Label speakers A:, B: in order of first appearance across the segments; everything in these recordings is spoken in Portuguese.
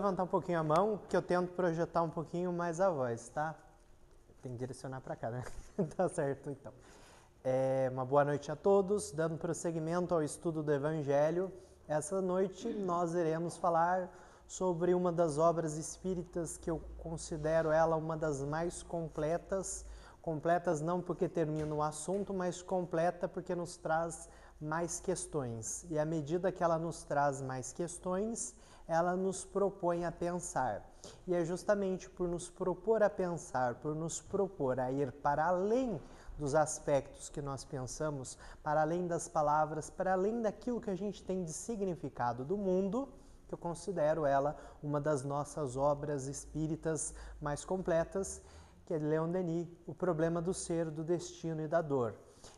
A: Levantar um pouquinho a mão, que eu tento projetar um pouquinho mais a voz, tá? Tem que direcionar para cá, né? Tá certo, então. Uma boa noite a todos, dando prosseguimento ao estudo do Evangelho. Essa noite nós iremos falar sobre uma das obras espíritas que eu considero ela uma das mais completas. Completas não porque termina o assunto, mas completa porque nos traz mais questões. E à medida que ela nos traz mais questões, ela nos propõe a pensar. E é justamente por nos propor a pensar, por nos propor a ir para além dos aspectos que nós pensamos, para além das palavras, para além daquilo que a gente tem de significado do mundo, que eu considero ela uma das nossas obras espíritas mais completas, que é de Leon Denis, O Problema do Ser, do Destino e da Dor.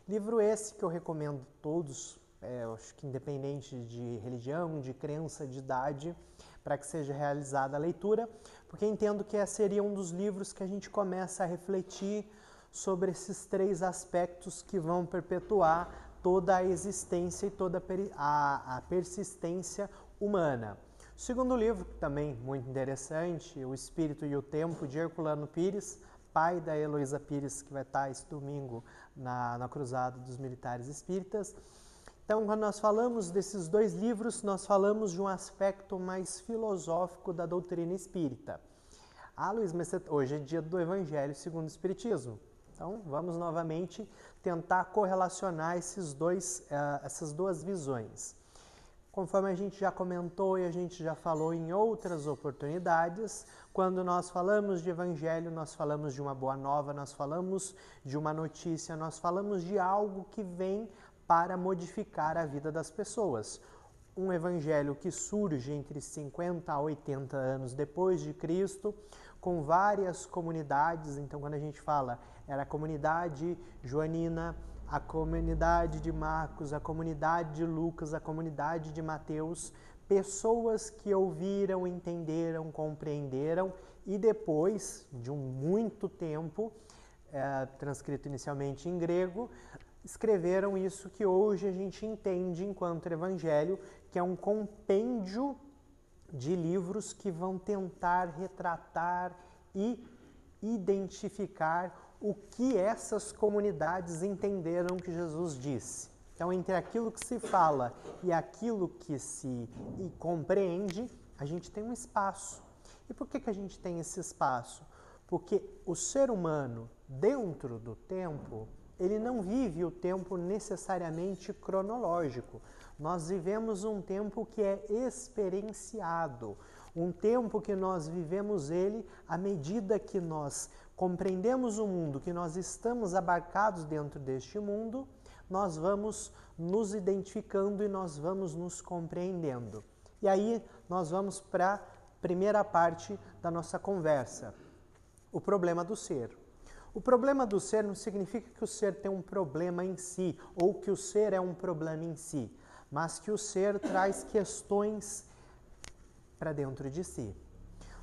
A: Livro esse que eu recomendo a todos, acho que independente de religião, de crença, de idade, para que seja realizada a leitura, porque entendo que seria um dos livros que a gente começa a refletir sobre esses três aspectos que vão perpetuar toda a existência e toda a persistência humana. O segundo livro, também muito interessante, O Espírito e o Tempo, de Herculano Pires, pai da Heloísa Pires, que vai estar esse domingo na Cruzada dos Militares Espíritas. Então, quando nós falamos desses dois livros, nós falamos de um aspecto mais filosófico da doutrina espírita. Luiz, mas hoje é dia do Evangelho segundo o Espiritismo. Então, vamos novamente tentar correlacionar essas duas visões. Conforme a gente já comentou e a gente já falou em outras oportunidades, quando nós falamos de Evangelho, nós falamos de uma boa nova, nós falamos de uma notícia, nós falamos de algo que vem para modificar a vida das pessoas. Um evangelho que surge entre 50 a 80 anos depois de Cristo, com várias comunidades. Então, quando a gente fala, era a comunidade joanina, a comunidade de Marcos, a comunidade de Lucas, a comunidade de Mateus, pessoas que ouviram, entenderam, compreenderam e depois de muito tempo, transcrito inicialmente em grego, escreveram isso que hoje a gente entende enquanto Evangelho, que é um compêndio de livros que vão tentar retratar e identificar o que essas comunidades entenderam que Jesus disse. Então, entre aquilo que se fala e aquilo que se compreende, a gente tem um espaço. E por que a gente tem esse espaço? Porque o ser humano, dentro do tempo, ele não vive o tempo necessariamente cronológico. Nós vivemos um tempo que é experienciado, um tempo que nós vivemos ele à medida que nós compreendemos o mundo, que nós estamos abarcados dentro deste mundo, nós vamos nos identificando e nós vamos nos compreendendo. E aí nós vamos para a primeira parte da nossa conversa, o problema do ser. O problema do ser não significa que o ser tem um problema em si, ou que o ser é um problema em si, mas que o ser traz questões para dentro de si.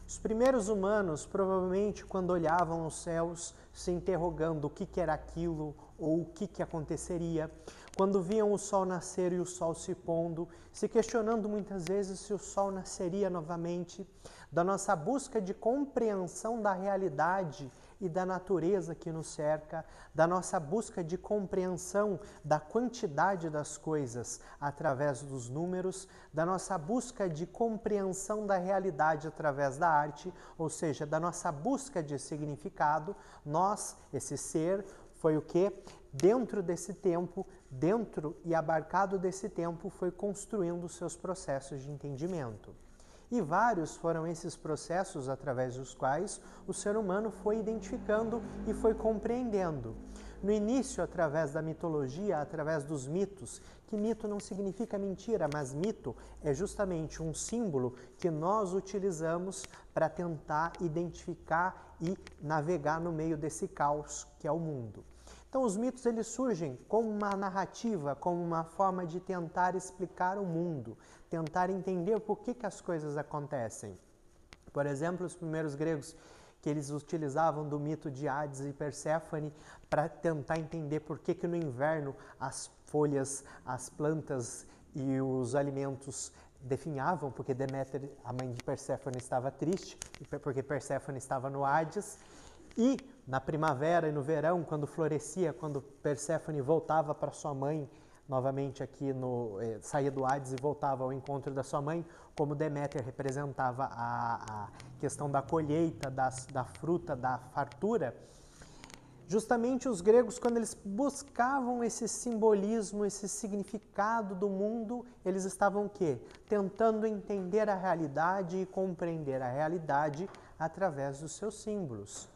A: Os primeiros humanos, provavelmente, quando olhavam os céus, se interrogando o que era aquilo ou o que aconteceria, quando viam o sol nascer e o sol se pondo, se questionando muitas vezes se o sol nasceria novamente, da nossa busca de compreensão da realidade e da natureza que nos cerca, da nossa busca de compreensão da quantidade das coisas através dos números, da nossa busca de compreensão da realidade através da arte, ou seja, da nossa busca de significado, nós, esse ser, foi o que? Dentro desse tempo, dentro e abarcado desse tempo, foi construindo os seus processos de entendimento. E vários foram esses processos através dos quais o ser humano foi identificando e foi compreendendo. No início, através da mitologia, através dos mitos, que mito não significa mentira, mas mito é justamente um símbolo que nós utilizamos para tentar identificar e navegar no meio desse caos que é o mundo. Então, os mitos eles surgem como uma narrativa, como uma forma de tentar explicar o mundo, tentar entender por que as coisas acontecem. Por exemplo, os primeiros gregos que eles utilizavam do mito de Hades e Perséfone para tentar entender por que no inverno as folhas, as plantas e os alimentos definhavam, porque Deméter, a mãe de Perséfone, estava triste, porque Perséfone estava no Hades, e na primavera e no verão, quando florescia, quando Perséfone voltava para sua mãe, novamente aqui saía do Hades e voltava ao encontro da sua mãe, como Deméter representava a questão da colheita, da fruta, da fartura. Justamente os gregos, quando eles buscavam esse simbolismo, esse significado do mundo, eles estavam o quê? Tentando entender a realidade e compreender a realidade através dos seus símbolos.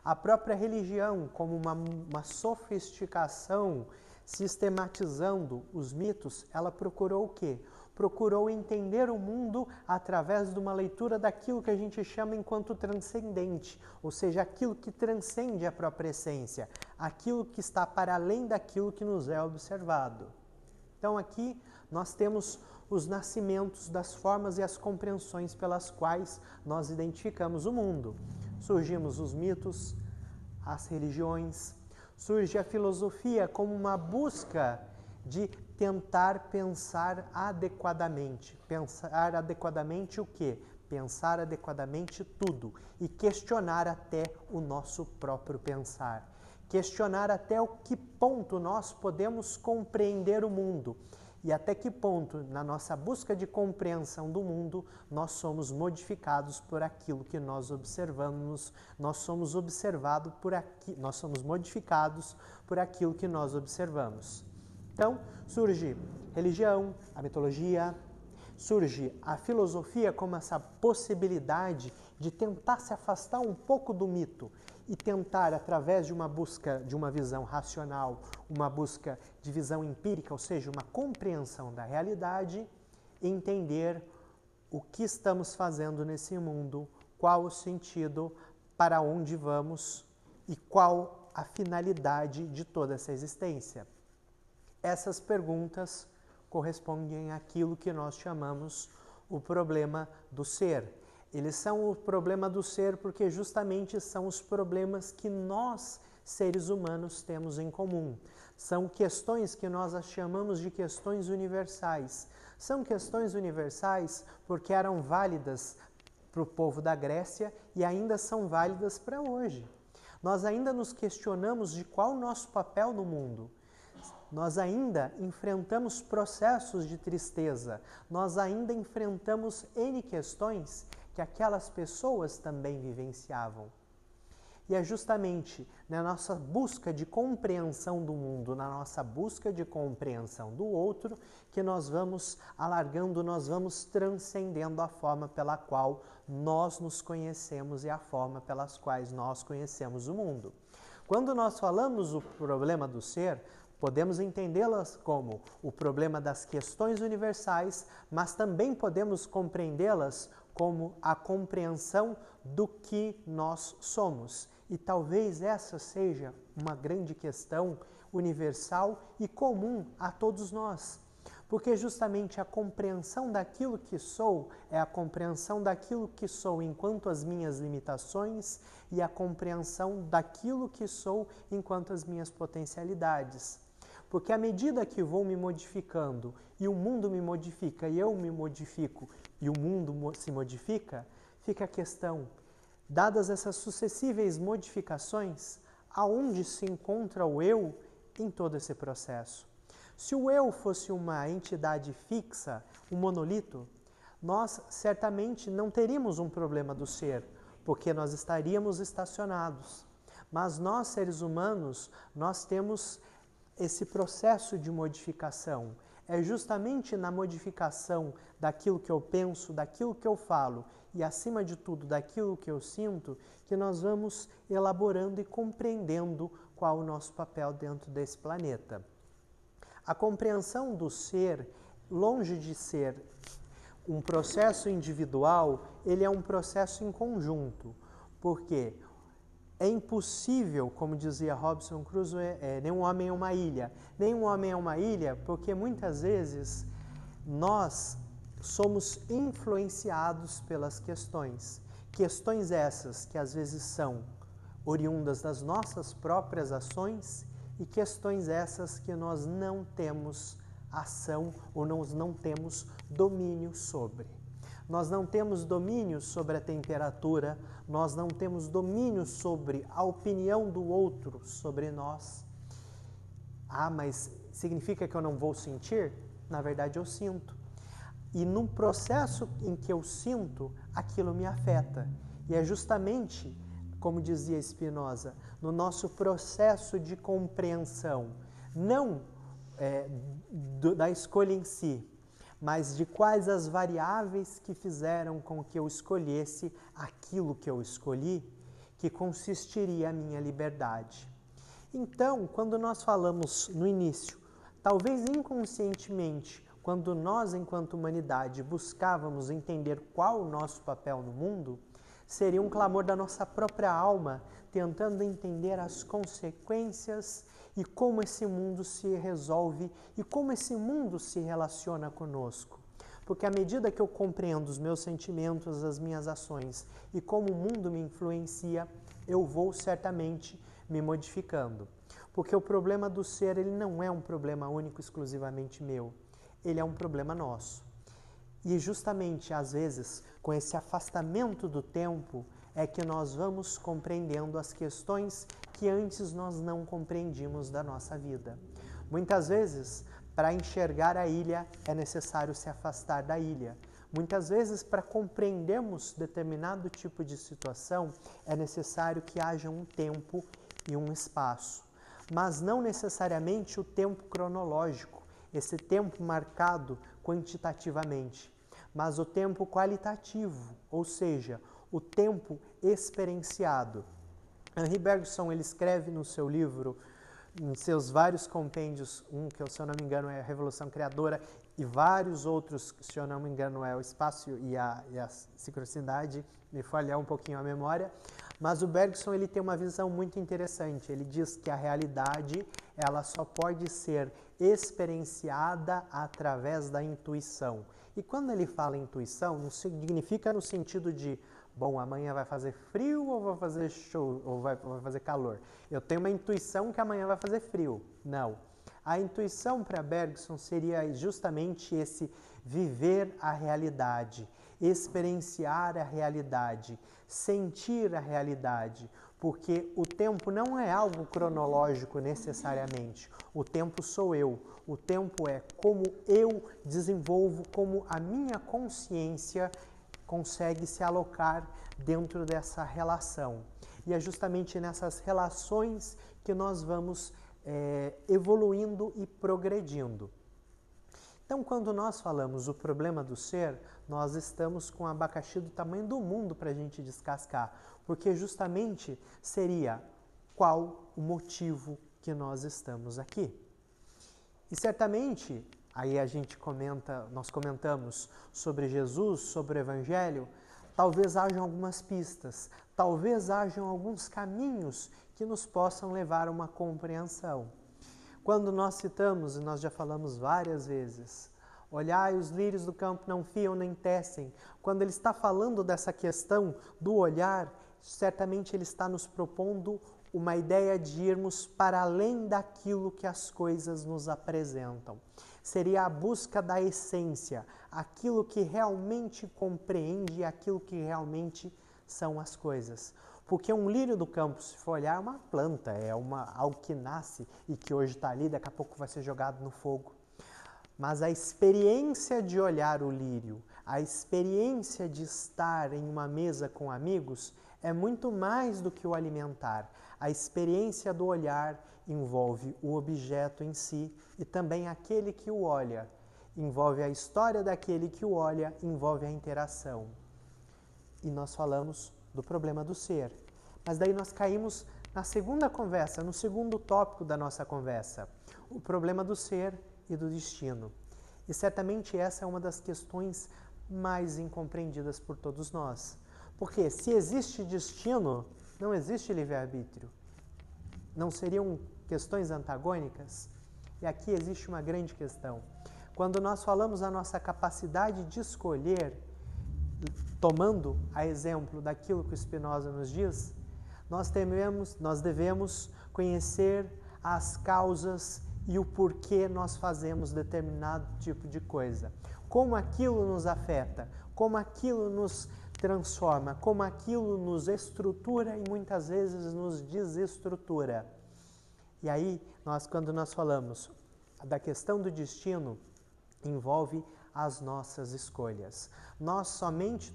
A: A própria religião, como uma sofisticação, sistematizando os mitos, ela procurou o quê? Procurou entender o mundo através de uma leitura daquilo que a gente chama enquanto transcendente, ou seja, aquilo que transcende a própria essência, aquilo que está para além daquilo que nos é observado. Então aqui nós temos os nascimentos das formas e as compreensões pelas quais nós identificamos o mundo. Surgimos os mitos, as religiões, surge a filosofia como uma busca de tentar pensar adequadamente. Pensar adequadamente o quê? Pensar adequadamente tudo e questionar até o nosso próprio pensar. Questionar até o que ponto nós podemos compreender o mundo e até que ponto, na nossa busca de compreensão do mundo, nós somos modificados por aquilo que nós observamos, nós somos modificados por aquilo que nós observamos. Então, surge religião, a mitologia, surge a filosofia como essa possibilidade de tentar se afastar um pouco do mito e tentar, através de uma busca de uma visão racional, uma busca de visão empírica, ou seja, uma compreensão da realidade, entender o que estamos fazendo nesse mundo, qual o sentido, para onde vamos e qual a finalidade de toda essa existência. Essas perguntas correspondem àquilo que nós chamamos o problema do ser. Eles são o problema do ser porque justamente são os problemas que nós, seres humanos, temos em comum. São questões que nós as chamamos de questões universais. São questões universais porque eram válidas para o povo da Grécia e ainda são válidas para hoje. Nós ainda nos questionamos de qual o nosso papel no mundo. Nós ainda enfrentamos processos de tristeza, nós ainda enfrentamos N questões que aquelas pessoas também vivenciavam. E é justamente na nossa busca de compreensão do mundo, na nossa busca de compreensão do outro, que nós vamos alargando, nós vamos transcendendo a forma pela qual nós nos conhecemos e a forma pelas quais nós conhecemos o mundo. Quando nós falamos o problema do ser, podemos entendê-las como o problema das questões universais, mas também podemos compreendê-las como a compreensão do que nós somos. E talvez essa seja uma grande questão universal e comum a todos nós. Porque justamente a compreensão daquilo que sou é a compreensão daquilo que sou enquanto as minhas limitações e a compreensão daquilo que sou enquanto as minhas potencialidades. Porque à medida que vou me modificando e o mundo me modifica e eu me modifico e o mundo se modifica, fica a questão, dadas essas sucessíveis modificações, aonde se encontra o eu em todo esse processo? Se o eu fosse uma entidade fixa, um monolito, nós certamente não teríamos um problema do ser, porque nós estaríamos estacionados. Mas nós, seres humanos, nós temos esse processo de modificação. É justamente na modificação daquilo que eu penso, daquilo que eu falo e, acima de tudo, daquilo que eu sinto, que nós vamos elaborando e compreendendo qual o nosso papel dentro desse planeta. A compreensão do ser, longe de ser um processo individual, ele é um processo em conjunto. Por quê? É impossível, como dizia Robinson Crusoe, nenhum homem é uma ilha. Nenhum homem é uma ilha porque muitas vezes nós somos influenciados pelas questões. Questões essas que às vezes são oriundas das nossas próprias ações e questões essas que nós não temos ação ou nós não temos domínio sobre. Nós não temos domínio sobre a temperatura, nós não temos domínio sobre a opinião do outro sobre nós. Ah, mas significa que eu não vou sentir? Na verdade, eu sinto. E num processo em que eu sinto, aquilo me afeta. E é justamente, como dizia Spinoza, no nosso processo de compreensão, não da escolha em si, mas de quais as variáveis que fizeram com que eu escolhesse aquilo que eu escolhi, que consistiria a minha liberdade. Então, quando nós falamos no início, talvez inconscientemente, quando nós, enquanto humanidade, buscávamos entender qual o nosso papel no mundo, seria um clamor da nossa própria alma, tentando entender as consequências e como esse mundo se resolve e como esse mundo se relaciona conosco. Porque à medida que eu compreendo os meus sentimentos, as minhas ações e como o mundo me influencia, eu vou certamente me modificando. Porque o problema do ser, ele não é um problema único, exclusivamente meu. Ele é um problema nosso. E justamente, às vezes, com esse afastamento do tempo, é que nós vamos compreendendo as questões que antes nós não compreendíamos da nossa vida. Muitas vezes, para enxergar a ilha, é necessário se afastar da ilha. Muitas vezes, para compreendermos determinado tipo de situação, é necessário que haja um tempo e um espaço. Mas não necessariamente o tempo cronológico, esse tempo marcado quantitativamente, mas o tempo qualitativo, ou seja, o tempo experienciado. Henri Bergson, ele escreve no seu livro, em seus vários compêndios, um que, se eu não me engano, é a Revolução Criadora, e vários outros, se eu não me engano, é o Espaço e a Sincronicidade, me falhar um pouquinho a memória, mas o Bergson, ele tem uma visão muito interessante. Ele diz que a realidade, ela só pode ser experienciada através da intuição. E quando ele fala intuição, não significa no sentido de, bom, amanhã vai fazer frio ou vai fazer show, ou vai fazer calor. Eu tenho uma intuição que amanhã vai fazer frio. Não. A intuição para Bergson seria justamente esse viver a realidade, experienciar a realidade, sentir a realidade, porque o tempo não é algo cronológico necessariamente. O tempo sou eu. O tempo é como eu desenvolvo, como a minha consciência consegue se alocar dentro dessa relação. E é justamente nessas relações que nós vamos evoluindo e progredindo. Então, quando nós falamos o problema do ser, nós estamos com um abacaxi do tamanho do mundo para a gente descascar, porque justamente seria qual o motivo que nós estamos aqui. E certamente, aí nós comentamos sobre Jesus, sobre o Evangelho, talvez hajam algumas pistas, talvez hajam alguns caminhos que nos possam levar a uma compreensão. Quando nós citamos, e nós já falamos várias vezes, olhai, os lírios do campo não fiam nem tecem. Quando ele está falando dessa questão do olhar, certamente ele está nos propondo uma ideia de irmos para além daquilo que as coisas nos apresentam. Seria a busca da essência, aquilo que realmente compreende, aquilo que realmente são as coisas. Porque um lírio do campo, se for olhar, é uma planta, é algo que nasce e que hoje está ali, daqui a pouco vai ser jogado no fogo. Mas a experiência de olhar o lírio, a experiência de estar em uma mesa com amigos, é muito mais do que o alimentar. A experiência do olhar envolve o objeto em si e também aquele que o olha. Envolve a história daquele que o olha, envolve a interação. E nós falamos do problema do ser. Mas daí nós caímos na segunda conversa, no segundo tópico da nossa conversa, o problema do ser e do destino. E certamente essa é uma das questões mais incompreendidas por todos nós. Porque se existe destino, não existe livre-arbítrio. Não seriam questões antagônicas? E aqui existe uma grande questão. Quando nós falamos da nossa capacidade de escolher, tomando a exemplo daquilo que o Spinoza nos diz, nós devemos conhecer as causas e o porquê nós fazemos determinado tipo de coisa. Como aquilo nos afeta, como aquilo nos transforma, como aquilo nos estrutura e muitas vezes nos desestrutura. E aí, quando nós falamos da questão do destino, envolve as nossas escolhas. Nós somente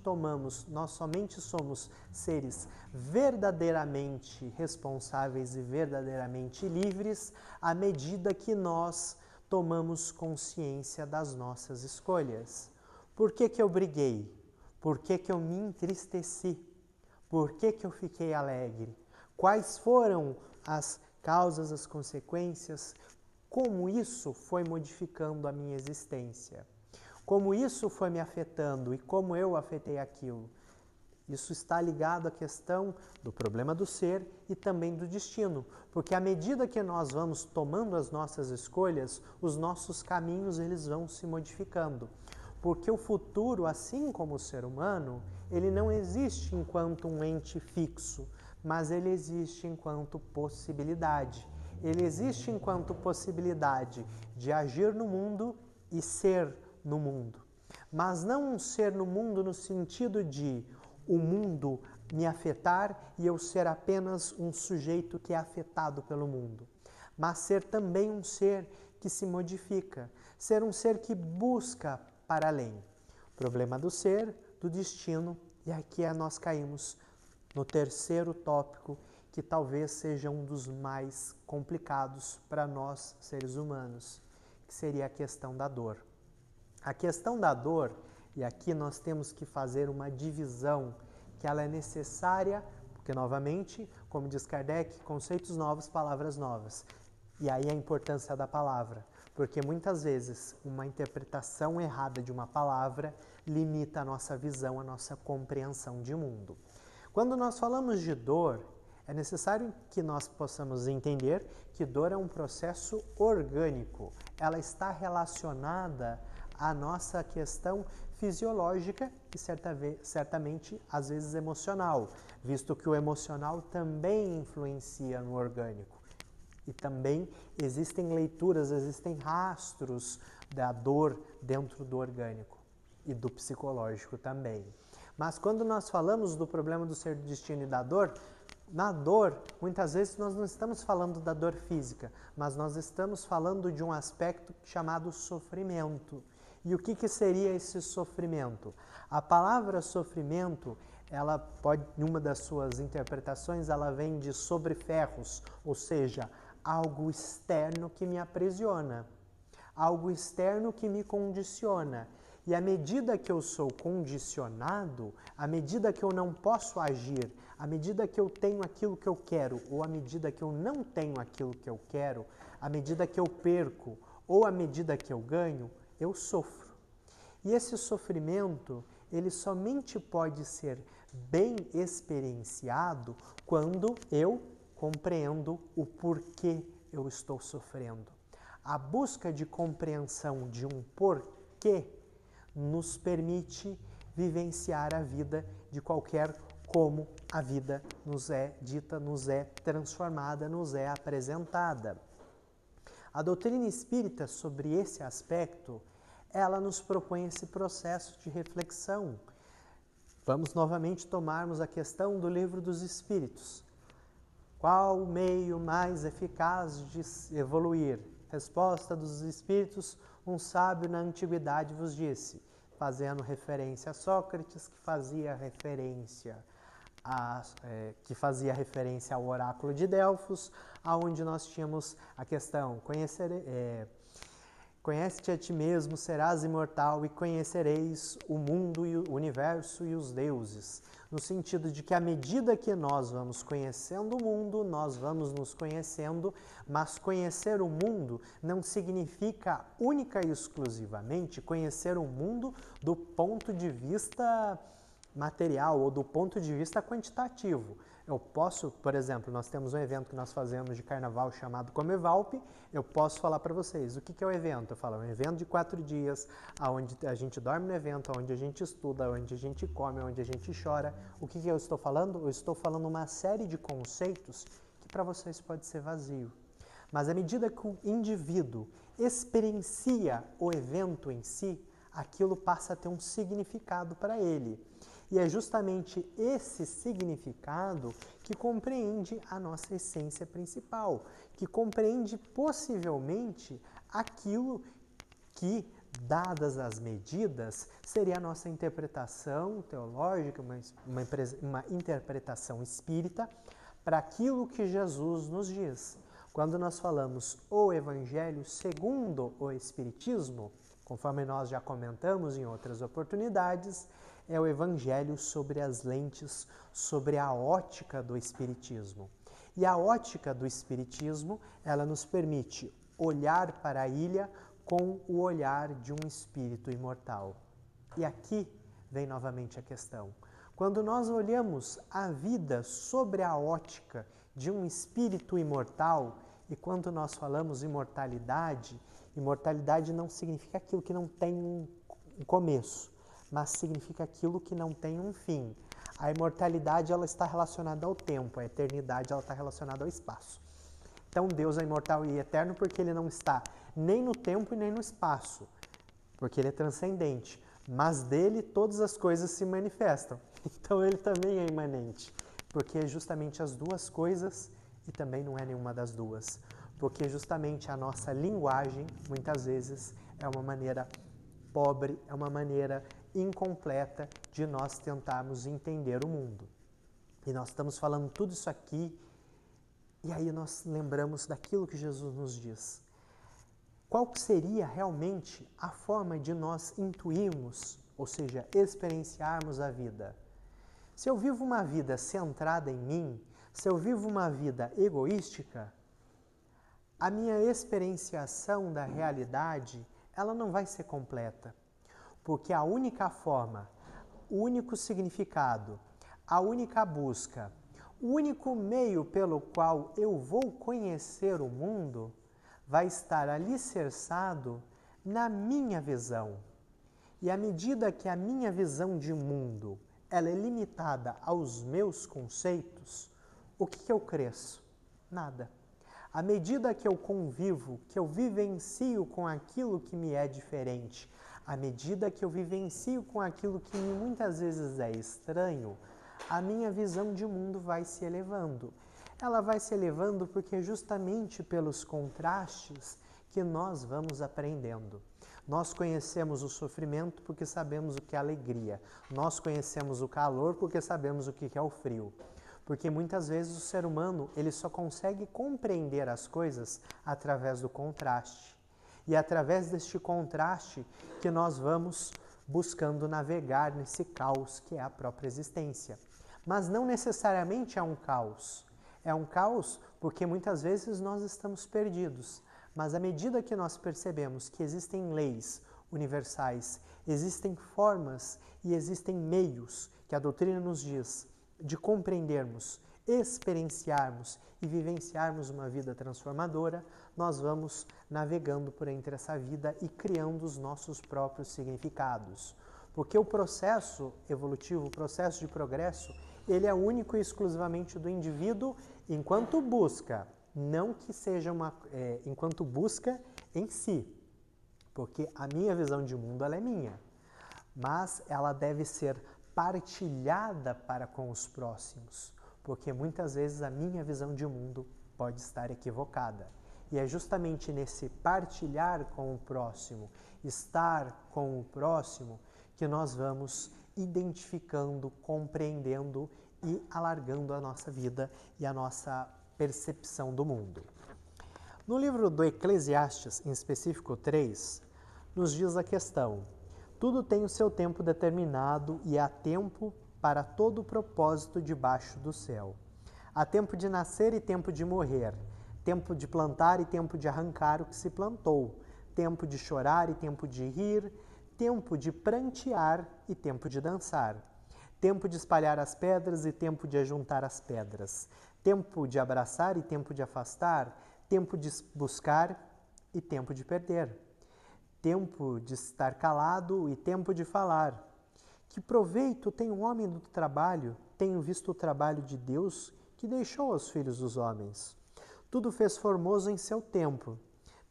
A: somos seres verdadeiramente responsáveis e verdadeiramente livres à medida que nós tomamos consciência das nossas escolhas. Por que eu briguei? Por que eu me entristeci? Por que eu fiquei alegre? Quais foram as causas, as consequências? Como isso foi modificando a minha existência? Como isso foi me afetando e como eu afetei aquilo? Isso está ligado à questão do problema do ser e também do destino, porque à medida que nós vamos tomando as nossas escolhas, os nossos caminhos eles vão se modificando. Porque o futuro, assim como o ser humano, ele não existe enquanto um ente fixo, mas ele existe enquanto possibilidade. Ele existe enquanto possibilidade de agir no mundo e ser no mundo. Mas não um ser no mundo no sentido de o mundo me afetar e eu ser apenas um sujeito que é afetado pelo mundo. Mas ser também um ser que se modifica, ser um ser que busca para além. Problema do ser, do destino, e aqui nós caímos no terceiro tópico, que talvez seja um dos mais complicados para nós, seres humanos, que seria a questão da dor. A questão da dor, e aqui nós temos que fazer uma divisão, que ela é necessária, porque novamente, como diz Kardec, conceitos novos, palavras novas. E aí a importância da palavra, porque muitas vezes uma interpretação errada de uma palavra limita a nossa visão, a nossa compreensão de mundo. Quando nós falamos de dor, é necessário que nós possamos entender que dor é um processo orgânico. Ela está relacionada à nossa questão fisiológica e certamente, às vezes, emocional, visto que o emocional também influencia no orgânico. E também existem leituras, existem rastros da dor dentro do orgânico e do psicológico também. Mas quando nós falamos do problema do ser, do destino e da dor, na dor, muitas vezes nós não estamos falando da dor física, mas nós estamos falando de um aspecto chamado sofrimento. E o que seria esse sofrimento? A palavra sofrimento, ela pode, em uma das suas interpretações, ela vem de sobre ferros, ou seja, algo externo que me aprisiona, algo externo que me condiciona. E à medida que eu sou condicionado, à medida que eu não posso agir, à medida que eu tenho aquilo que eu quero, ou à medida que eu não tenho aquilo que eu quero, à medida que eu perco, ou à medida que eu ganho, eu sofro. E esse sofrimento, ele somente pode ser bem experienciado quando eu compreendo o porquê eu estou sofrendo. A busca de compreensão de um porquê nos permite vivenciar a vida de qualquer como a vida nos é dita, nos é transformada, nos é apresentada. A doutrina espírita, sobre esse aspecto, ela nos propõe esse processo de reflexão. Vamos novamente tomarmos a questão do Livro dos Espíritos. Qual o meio mais eficaz de evoluir? Resposta dos Espíritos: um sábio na antiguidade vos disse, fazendo referência a Sócrates, que fazia referência ao oráculo de Delfos, aonde nós tínhamos a questão: conhece-te a ti mesmo, serás imortal e conhecereis o mundo e o universo e os deuses. No sentido de que à medida que nós vamos conhecendo o mundo, nós vamos nos conhecendo, mas conhecer o mundo não significa única e exclusivamente conhecer o mundo do ponto de vista material ou do ponto de vista quantitativo. Eu posso, por exemplo, nós temos um evento que nós fazemos de carnaval chamado Comevalp, eu posso falar para vocês, o que é o evento? Eu falo, é um evento de 4 dias, onde a gente dorme no evento, onde a gente estuda, onde a gente come, onde a gente chora. O que eu estou falando? Eu estou falando uma série de conceitos que para vocês pode ser vazio. Mas à medida que o indivíduo experiencia o evento em si, aquilo passa a ter um significado para ele. E é justamente esse significado que compreende a nossa essência principal, que compreende possivelmente aquilo que, dadas as medidas, seria a nossa interpretação teológica, uma interpretação espírita para aquilo que Jesus nos diz. Quando nós falamos o Evangelho segundo o Espiritismo, conforme nós já comentamos em outras oportunidades, é o Evangelho sobre as lentes, sobre a ótica do Espiritismo. E a ótica do Espiritismo, ela nos permite olhar para a ilha com o olhar de um espírito imortal. E aqui vem novamente a questão. Quando nós olhamos a vida sobre a ótica de um espírito imortal, e quando nós falamos imortalidade, imortalidade não significa aquilo que não tem um começo, mas significa aquilo que não tem um fim. A imortalidade ela está relacionada ao tempo, a eternidade ela está relacionada ao espaço. Então Deus é imortal e eterno porque Ele não está nem no tempo e nem no espaço, porque Ele é transcendente, mas dele todas as coisas se manifestam. Então Ele também é imanente, porque é justamente as duas coisas e também não é nenhuma das duas, porque justamente a nossa linguagem, muitas vezes, é uma maneira pobre, é uma maneira incompleta de nós tentarmos entender o mundo. E nós estamos falando tudo isso aqui, e aí nós lembramos daquilo que Jesus nos diz. Qual seria realmente a forma de nós intuirmos, ou seja, experienciarmos a vida? Se eu vivo uma vida centrada em mim, se eu vivo uma vida egoística, a minha experienciação da realidade, ela não vai ser completa. Porque a única forma, o único significado, a única busca, o único meio pelo qual eu vou conhecer o mundo vai estar alicerçado na minha visão. E à medida que a minha visão de mundo ela é limitada aos meus conceitos, o que eu cresço? Nada. À medida que eu convivo, que eu vivencio com aquilo que me é diferente, à medida que eu vivencio com aquilo que muitas vezes é estranho, a minha visão de mundo vai se elevando. Ela vai se elevando porque é justamente pelos contrastes que nós vamos aprendendo. Nós conhecemos o sofrimento porque sabemos o que é alegria. Nós conhecemos o calor porque sabemos o que é o frio. Porque muitas vezes o ser humano ele só consegue compreender as coisas através do contraste. E é através deste contraste que nós vamos buscando navegar nesse caos que é a própria existência. Mas não necessariamente é um caos. É um caos porque muitas vezes nós estamos perdidos. Mas à medida que nós percebemos que existem leis universais, existem formas e existem meios que a doutrina nos diz de compreendermos, experienciarmos e vivenciarmos uma vida transformadora, nós vamos navegando por entre essa vida e criando os nossos próprios significados. Porque o processo evolutivo, o processo de progresso, ele é único e exclusivamente do indivíduo enquanto busca, não que seja enquanto busca em si. Porque a minha visão de mundo ela é minha, mas ela deve ser partilhada para com os próximos, porque muitas vezes a minha visão de mundo pode estar equivocada. E é justamente nesse partilhar com o próximo, estar com o próximo, que nós vamos identificando, compreendendo e alargando a nossa vida e a nossa percepção do mundo. No livro do Eclesiastes, em específico 3, nos diz a questão: tudo tem o seu tempo determinado e há tempo para todo o propósito debaixo do céu. Há tempo de nascer e tempo de morrer, tempo de plantar e tempo de arrancar o que se plantou, tempo de chorar e tempo de rir, tempo de prantear e tempo de dançar, tempo de espalhar as pedras e tempo de ajuntar as pedras, tempo de abraçar e tempo de afastar, tempo de buscar e tempo de perder, tempo de estar calado e tempo de falar. Que proveito tem o homem do trabalho? Tenho visto o trabalho de Deus que deixou aos filhos dos homens. Tudo fez formoso em seu tempo.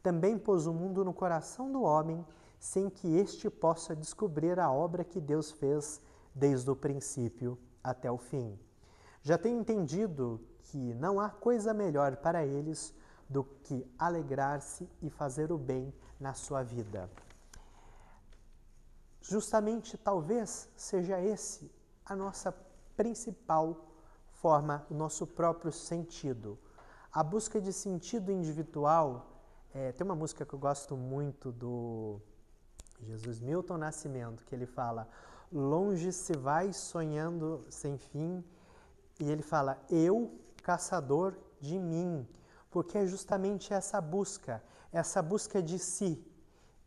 A: Também pôs o mundo no coração do homem, sem que este possa descobrir a obra que Deus fez desde o princípio até o fim. Já tenho entendido que não há coisa melhor para eles do que alegrar-se e fazer o bem na sua vida. Justamente, talvez, seja esse a nossa principal forma, o nosso próprio sentido. A busca de sentido individual, tem uma música que eu gosto muito do Jesus Milton Nascimento, que ele fala: longe se vai sonhando sem fim, e ele fala: eu, caçador de mim, porque é justamente essa busca de si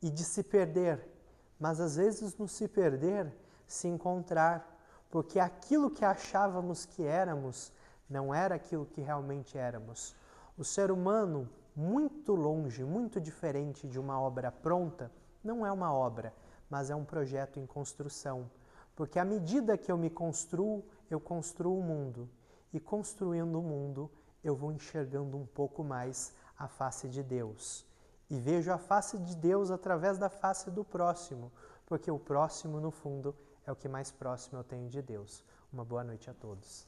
A: e de se perder, mas às vezes no se perder, se encontrar, porque aquilo que achávamos que éramos não era aquilo que realmente éramos. O ser humano, muito longe, muito diferente de uma obra pronta, não é uma obra, mas é um projeto em construção. Porque à medida que eu me construo, eu construo o mundo. E construindo o mundo, eu vou enxergando um pouco mais a face de Deus. E vejo a face de Deus através da face do próximo, porque o próximo, no fundo, é o que mais próximo eu tenho de Deus. Uma boa noite a todos.